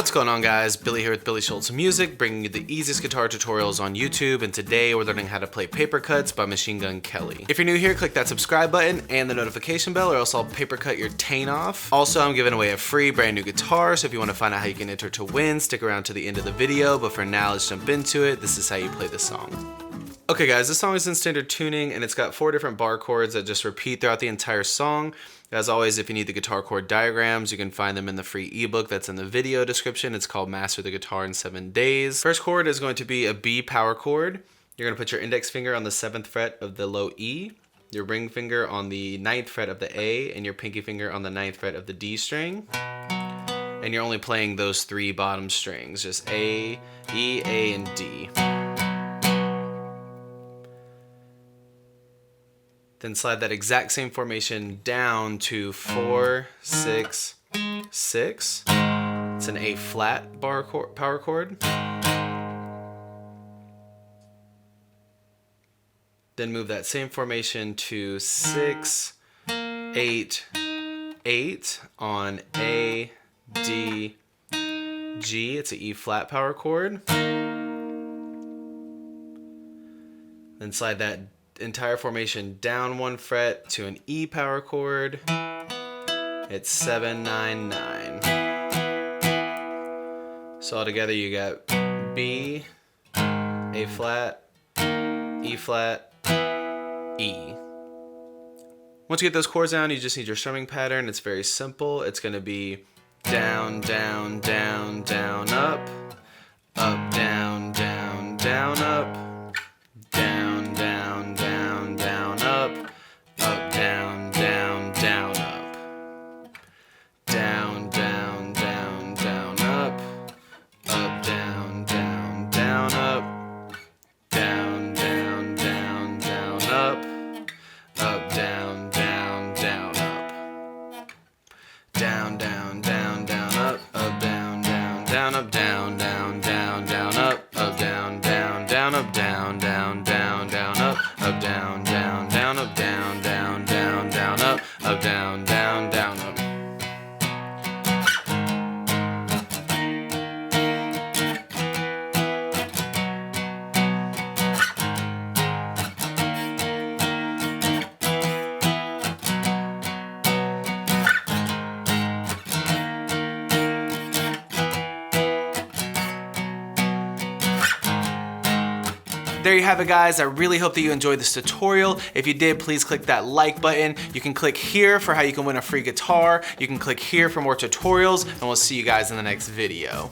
What's going on, guys? Billy here with Billy Schultz Music, bringing you the easiest guitar tutorials on YouTube, and today we're learning how to play Papercuts by Machine Gun Kelly. If you're new here, click that subscribe button and the notification bell, or else I'll papercut your taint off. Also, I'm giving away a free brand new guitar, so if you want to find out how you can enter to win, stick around to the end of the video, but for now, let's jump into it. This is how you play the song. Okay guys, this song is in standard tuning and it's got 4 different bar chords that just repeat throughout the entire song. As always, if you need the guitar chord diagrams, you can find them in the free ebook that's in the video description. It's called Master the Guitar in 7 Days. First chord is going to be a B power chord. You're going to put your index finger on the 7th fret of the low E, your ring finger on the 9th fret of the A, and your pinky finger on the 9th fret of the D string. And you're only playing those 3 bottom strings, just A, E, A, and D. Then slide that exact same formation down to 4, 6, 6. It's an A flat power chord. Then move that same formation to 6, 8, 8 on A, D, G. It's an E flat power chord. Then slide that entire formation down 1 fret to an E power chord. It's 7, 9, 9. So all together you got B, A flat, E flat, E. Once you get those chords down, you just need your strumming pattern. It's very simple. It's going to be down, down, down, down, up, up, down, down, down, up, down, down, down, down, up, up, down, down, down, up, down, down, down, down, up, up, down, down, down, up, down, down, down, down, up, up, down, down, down, up, down, down, down, down, up, up, down, down, down, up, down, down, down, down, up, up, down, down, down, up, down, down, down, down, up, up, down, down, down, up, down, down, down, down, up, up, down, down, down, up. There you have it, guys. I really hope that you enjoyed this tutorial. If you did, please click that like button. You can click here for how you can win a free guitar. You can click here for more tutorials, and we'll see you guys in the next video.